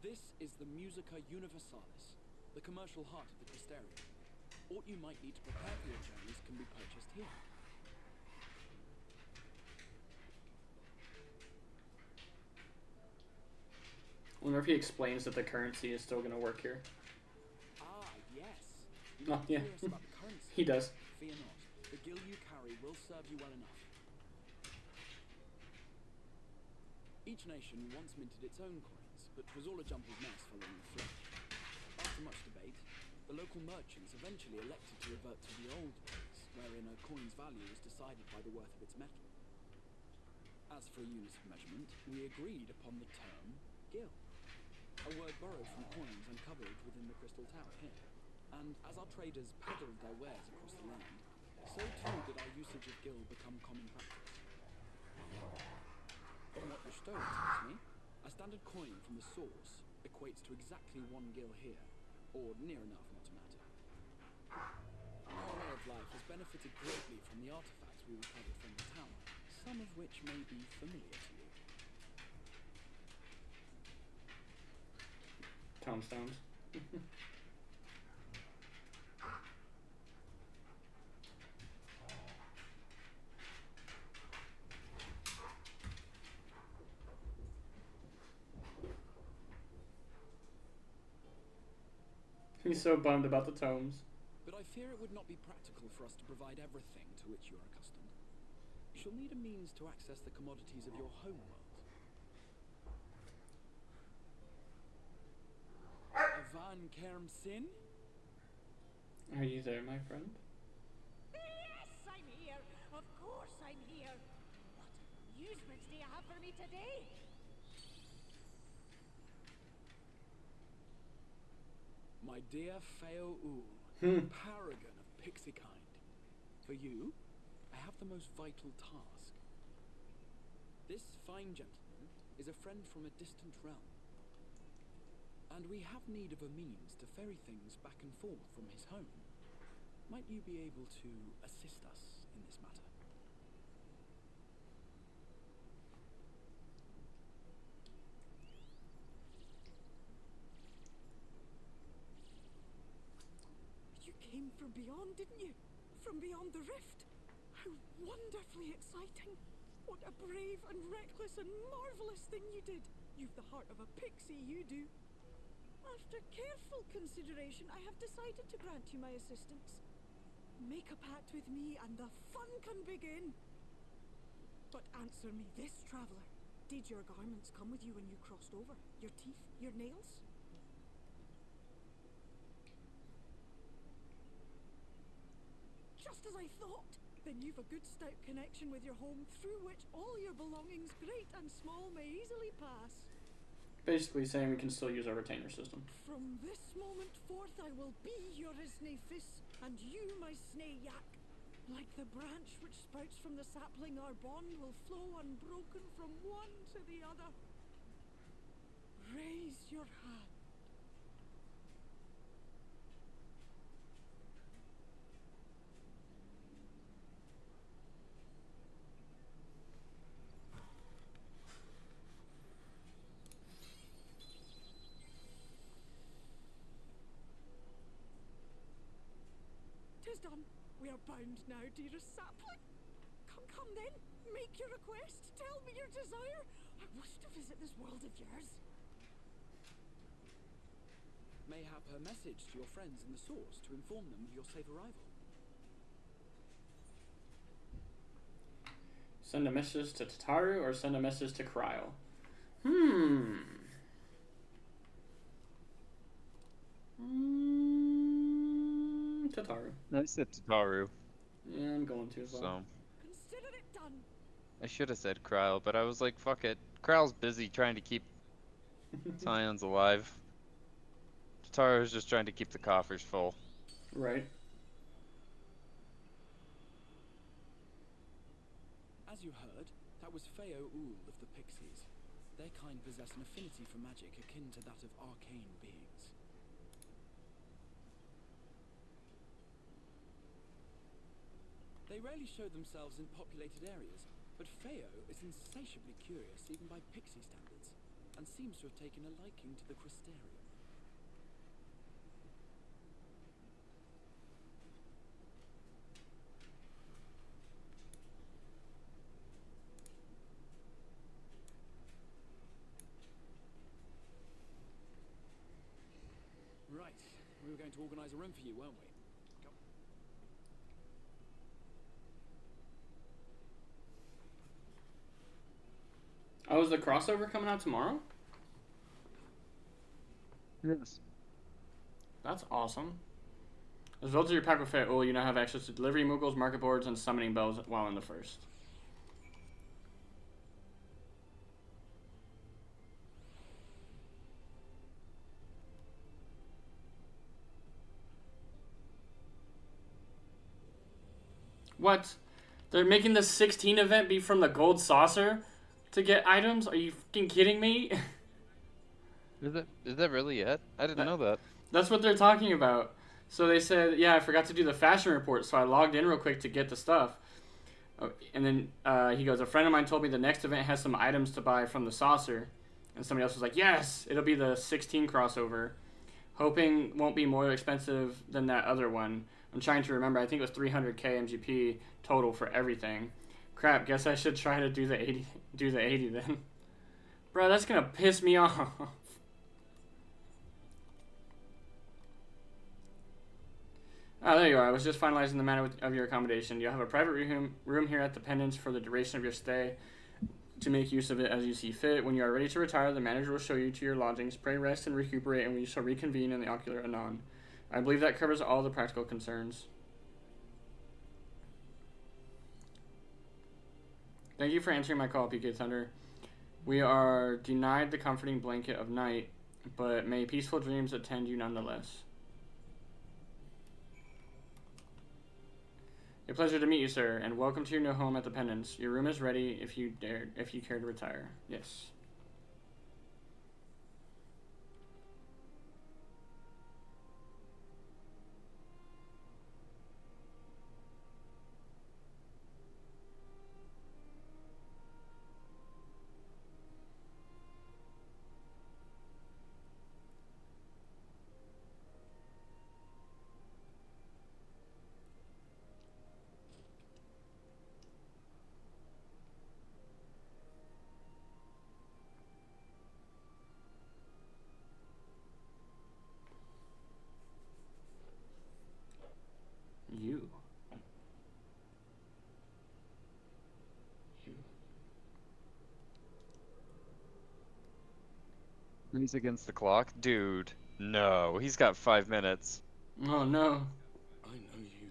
This is the Musica Universalis, the commercial heart of the Crystarium. What you might need to prepare for your journeys can be purchased here. I wonder if he explains that the currency is still going to work here. Ah, yes. You Oh, yeah. curious about the currency? He does. Fear not. The gil you carry will serve you well enough. Each nation once minted its own coins, but was all a jumbled mess following the flood. After much debate, the local merchants eventually elected to revert to the old ways, wherein a coin's value was decided by the worth of its metal. As for a unit of measurement, we agreed upon the term gil, a word borrowed from coins uncovered within the Crystal Tower here. And as our traders peddled their wares across the land, so too did our usage of gil become common practice. From what Bestow tells me, a standard coin from the source equates to exactly 1 gil here, or near enough not to matter. Our way of life has benefited greatly from the artifacts we recovered from the tower, some of which may be familiar to you. Tombstones. He's so bummed about the tomes. But I fear it would not be practical for us to provide everything to which you are accustomed. You shall need a means to access the commodities of your home world. Van Kerm Sin? Are you there, my friend? Yes, I'm here. Of course I'm here. What amusements do you have for me today? My dear Feo Ul, paragon of pixie kind. For you, I have the most vital task. This fine gentleman is a friend from a distant realm, and we have need of a means to ferry things back and forth from his home. Might you be able to assist us in this matter? You came from beyond, didn't you? From beyond the rift. How wonderfully exciting. What a brave and reckless and marvelous thing you did. You've the heart of a pixie, you do. After careful consideration, I have decided to grant you my assistance. Make a pact with me and the fun can begin. But answer me this, traveller. Did your garments come with you when you crossed over? Your teeth? Your nails? Just as I thought. Then you've a good stout connection with your home through which all your belongings, great and small, may easily pass. Basically saying we can still use our retainer system. From this moment forth, I will be your isne fis, and you my snay yak. Like the branch which sprouts from the sapling, our bond will flow unbroken from one to the other. Raise your hand. Tis done. We are bound now, dearest sapling. Come then. Make your request. Tell me your desire. I wish to visit this world of yours. Mayhap her message to your friends in the source to inform them of your safe arrival. Send a message to Tataru or send a message to Cryle? Tataru. I said Tataru. Yeah, I'm going to as well. So Consider it done. I should have said Kryle, but I was like, fuck it. Kryle's busy trying to keep Scions alive. Tataru's just trying to keep the coffers full. Right. As you heard, that was Feo Ul of the Pixies. Their kind possess an affinity for magic akin to that of arcane beings. They rarely show themselves in populated areas, but Feo is insatiably curious even by pixie standards, and seems to have taken a liking to the Crystarium. Right, we were going to organise a room for you, weren't we? Oh, is the crossover coming out tomorrow? Yes. That's awesome. As well as your pack with Fate, you now have access to delivery moogles, market boards, and summoning bells while in the first. What? They're making the 16 event be from the gold saucer to get items? Are you fucking kidding me? Is that really it? I didn't know that. That's what they're talking about. So they said, yeah, I forgot to do the fashion report, so I logged in real quick to get the stuff. And then he goes, a friend of mine told me the next event has some items to buy from the saucer. And somebody else was like, yes, it'll be the 16 crossover. Hoping won't be more expensive than that other one. I'm trying to remember. I think it was 300k MGP total for everything. Crap, guess I should try to do the 80 then. Bro, that's gonna piss me off. Ah, there you are. I was just finalizing the matter of your accommodation. You'll have a private room here at the Pendants for the duration of your stay to make use of it as you see fit. When you are ready to retire, the manager will show you to your lodgings. Pray, rest, and recuperate, and we shall reconvene in the ocular anon. I believe that covers all the practical concerns. Thank you for answering my call, PK Thunder. We are denied the comforting blanket of night, but may peaceful dreams attend you nonetheless. A pleasure to meet you, sir, and welcome to your new home at the Pendants. Your room is ready if you care to retire. Yes. You. He's against the clock? Dude, no. He's got 5 minutes. Oh, no. I know you.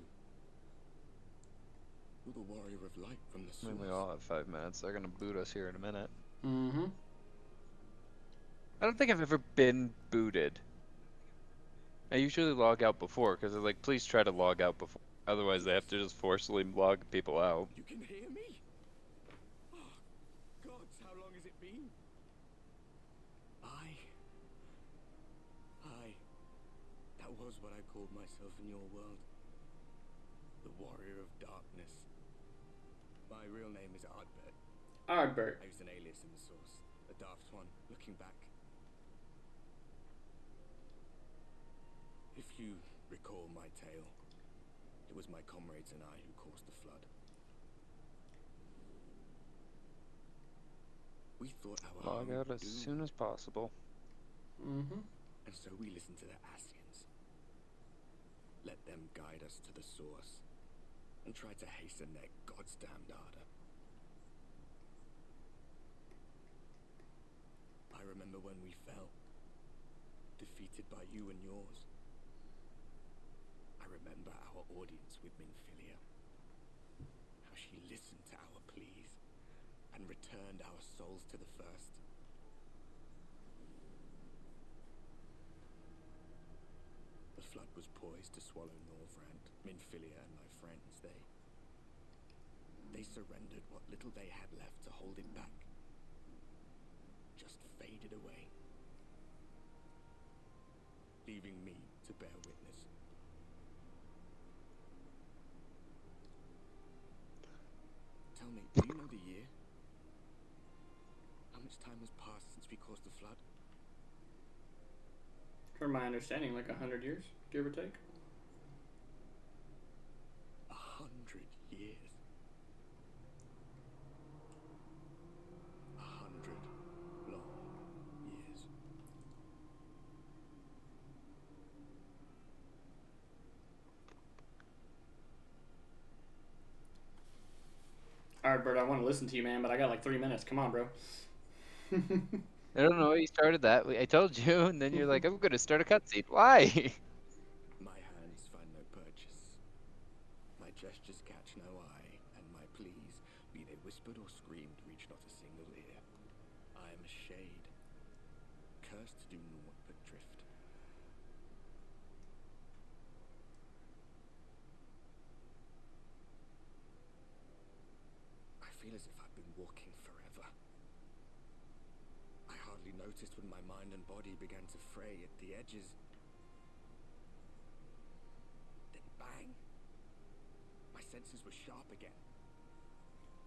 You're the warrior of light from the I mean, source. we all have 5 minutes. They're gonna boot us here in a minute. Mm-hmm. I don't think I've ever been booted. I usually log out before, because they're like, please try to log out before. Otherwise, they have to just forcibly log people out. You can hear me? Oh, gods, how long has it been? That was what I called myself in your world. The Warrior of Darkness. My real name is Ardbert. Ardbert. I used an alias in the source. A daft one, looking back. If you recall my tale, it was my comrades and I who caused the flood. We thought our Log home out would as do, soon as possible. Mm-hmm. and so we listened to the Asians. Let them guide us to the source, and try to hasten their goddamned ardor. I remember when we fell, defeated by you and yours. I remember our audience with Minfilia, how she listened to our pleas and returned our souls to the first. The flood was poised to swallow Norvrand, Minfilia and my friends. They surrendered what little they had left to hold it back. Just faded away, leaving me to bear witness. Tell me, do you know the year? How much time has passed since we caused the flood? From my understanding, like 100 years, give or take. 100 years. 100 long years. Alright, Bert, I want to listen to you, man, but I got like 3 minutes. Come on, bro. I don't know, you started that. I told you, and then you're like, I'm gonna start a cutscene. Why? My hands find no purchase. My gestures catch no eye, and my pleas, be they whispered or screamed, reach not a single ear. I am a shade, cursed to do naught but drift. I feel as if I've been walking forever. I hardly noticed when my mind and body began to fray at the edges. Then bang! My senses were sharp again.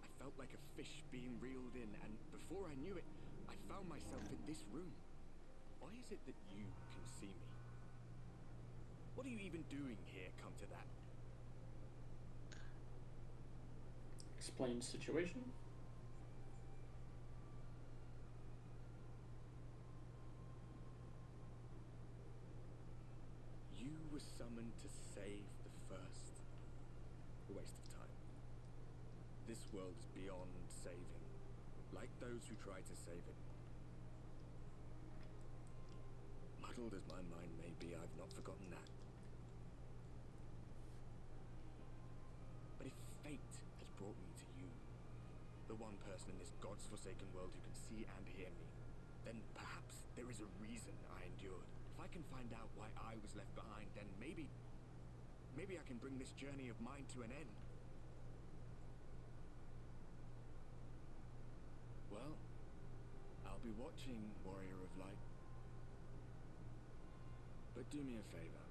I felt like a fish being reeled in, and before I knew it, I found myself in this room. Why is it that you can see me? What are you even doing here, come to that? Explain situation. You were summoned to save the first. A waste of time. This world is beyond saving, like those who try to save it. Muddled as my mind may be, I've not forgotten that. But if fate has brought me to you, the one person in this God's-forsaken world who can see and hear me, then perhaps there is a reason I endured. If I can find out why I was left behind, then maybe I can bring this journey of mine to an end. Well, I'll be watching, Warrior of Light. But do me a favor.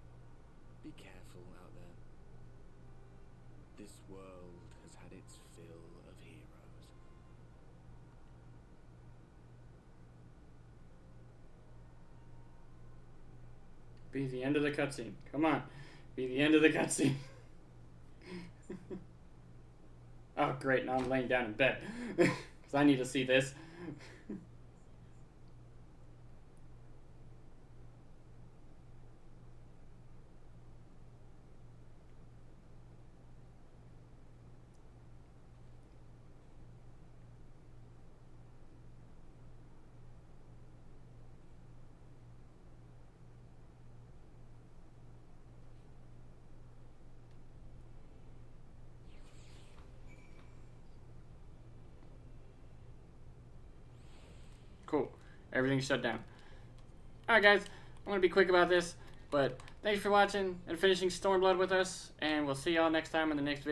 Be careful out there. This world has had its fill of heroes. Be the end of the cutscene. Come on. Be the end of the cutscene. Oh, great. Now I'm laying down in bed. Because I need to see this. Cool. Everything's shut down. Alright guys, I'm going to be quick about this, but thanks for watching and finishing Stormblood with us, and we'll see y'all next time in the next video.